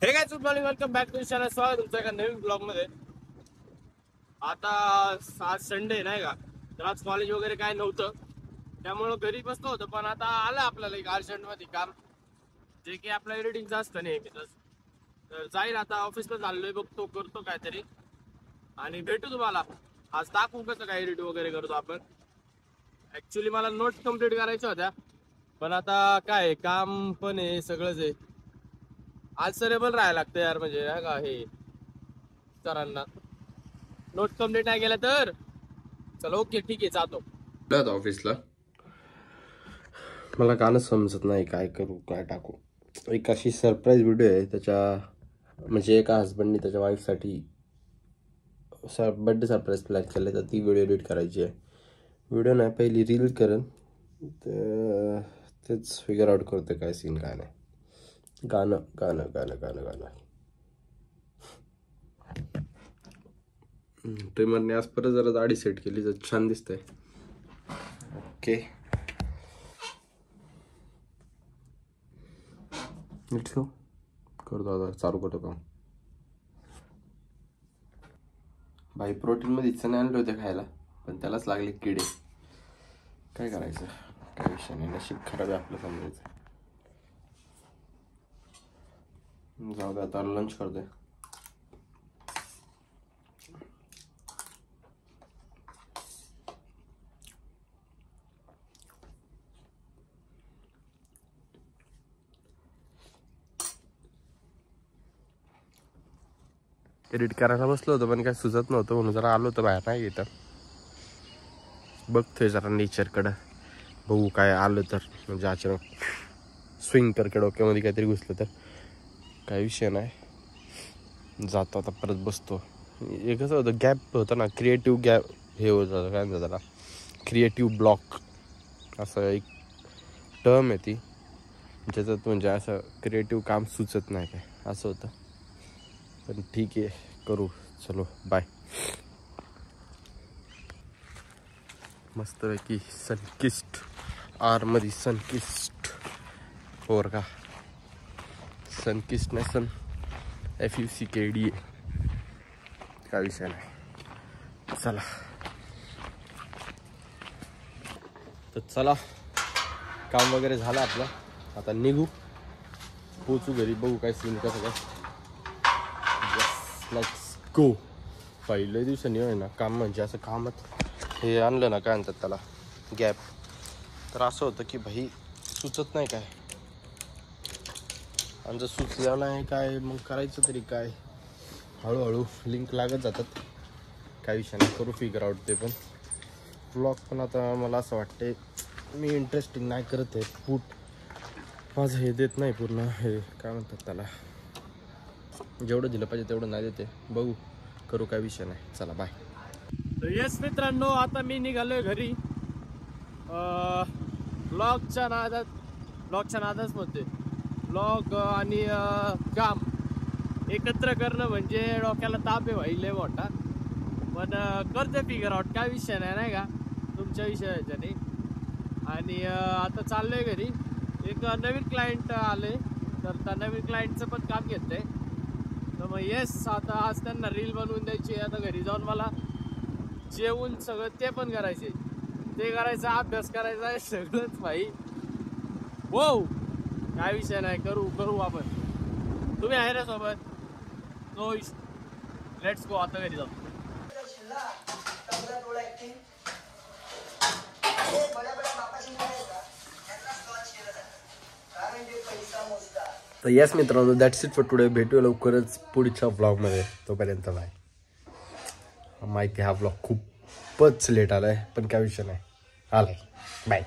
हे guys good morning, welcome back to channel. स्वागत तुमचं एका नवीन ब्लॉग मध्ये. आता आज संडे नाही का, तर आज कॉलेज वगैरे काय नव्हतं, त्यामुळं घरी बसलो होतो. पण आता आलं आपल्याला एक अर्जंट मध्ये काम, जे की आपलं एडिटिंगचं असतं नेहमीच. तर जाईल आता ऑफिसला चाललोय, बघतो करतो काहीतरी आणि भेटू तुम्हाला. आज दाखवू कसं काय एडिट वगैरे करतो आपण. ऍक्च्युली मला नोट्स कम्प्लीट करायच्या होत्या, पण आता काय काम पण आहे, सगळंच आहे. आज सरेबल राहायला लागतं यार, म्हणजे का हे सरांना नोट कम्प्लीट नाही केलं तर. चलो ओके ठीक आहे, जातो ऑफिसला. मला गाणं समजत नाही, काय करू काय टाकू. एक अशी सरप्राईज व्हिडिओ आहे त्याच्या, म्हणजे एका हस्बंडनी त्याच्या वाईफसाठी बर्थडे सरप्राईज प्लॅन केलं, तर ती व्हिडिओ एडिट करायची आहे. व्हिडिओ नाही, पहिली रील करेन, तर तेच फिगर आउट करते काय सीन काय नाही. गाणं गाणं गाणं गाणं गाणं ट्रिमरने आज परत जरा दाढी सेट केली, तर छान दिसतंय. ओके, करतो आता, चालू करतो काम. भाई प्रोटीन मध्ये चणे आणले होते खायला, पण त्यालाच लागले किडे. काय करायचं, काय विषय नाही, नशीब खराब आहे आपलं समजायचं. जाऊ दे, आता लंच करतोय. एडिट करायला बसलो होतो, पण काय सुचत नव्हतं, म्हणून जरा आलो होतं बाहेर. नाही येतं, बघतोय जरा नेचरकडं, बघू काय आलं तर. म्हणजे अचानक स्विंग करके डोक्यामध्ये काहीतरी घुसलं तर काय विषय नाही. जातो आता, परत बसतो. हे कसं होतं, गॅप होतं ना, क्रिएटिव्ह गॅप हे होत जातं, काय म्हणतात त्याला, क्रिएटिव्ह ब्लॉक असं एक टर्म आहे ती, ज्याच्यात म्हणजे असं क्रिएटिव्ह काम सुचत नाही काय, असं होतं. पण ठीक आहे, करू. चलो बाय. मस्तपैकी सनकिस्ट आरमध्ये सनकिस्ट फोर का, सनकिस्ट नाही, सन FUCKD, काय विषय नाही. चला तर चला, काम वगैरे झालं आपलं, आता निघू, पोचू घरी, बघू काय सीन कसं काय. Let's go. पहिल्या दिवसांनी आहे ना काम, म्हणजे असं कामात हे आणलं ना, काय म्हणतात त्याला, गॅप, तर असं होतं की भाई सुचत नाही काय, आणि जर सुचलं नाही काय मग करायचं तरी काय. हळूहळू लिंक लागत जातात, काय विषय नाही, करू फिगर आउट ते पण. ब्लॉग पण आता मला असं वाटते मी इंटरेस्टिंग नाही करत आहे, माझं हे देत नाही पूर्ण, हे काय म्हणतात त्याला, जेवढं दिलं पाहिजे तेवढं नाही देते. बघू, करू, काय विषय नाही. चला बाय. तर येस मित्रांनो, आता मी निघालोय घरी. ब्लॉगच्या नादाच म्हणते. ब्लॉग आणि काम एकत्र करणं म्हणजे डोक्याला ताप आहे भाई, लय मोठा. पण करते फिगर आउट, काय विषय नाही का तुमच्या विषयाच्या नाही. आणि आता चाललोय घरी. एक नवीन क्लायंट आले, तर त्या नवीन क्लायंटचं पण काम घेतलंय. तर मग येस, आता आज त्यांना रील बनवून द्यायची. आता घरी जाऊन मला जेवून सगळं ते पण करायचे, ते करायचं, अभ्यास करायचा आहे, सगळंच भाई. हो, काय विषय नाही, करू आपण. तुम्ही आहे ना सोबत, नो लेट्स गो. आता घरी जाऊ. तर येस मित्रांनो, दॅट्स इट फॉर टुडे. भेटूया लवकरच पुढच्या व्लॉगमध्ये. तोपर्यंत बाय. माहिती हा व्लॉग खूपच लेट आलाय, पण काय विषय नाही, आलाय. बाय.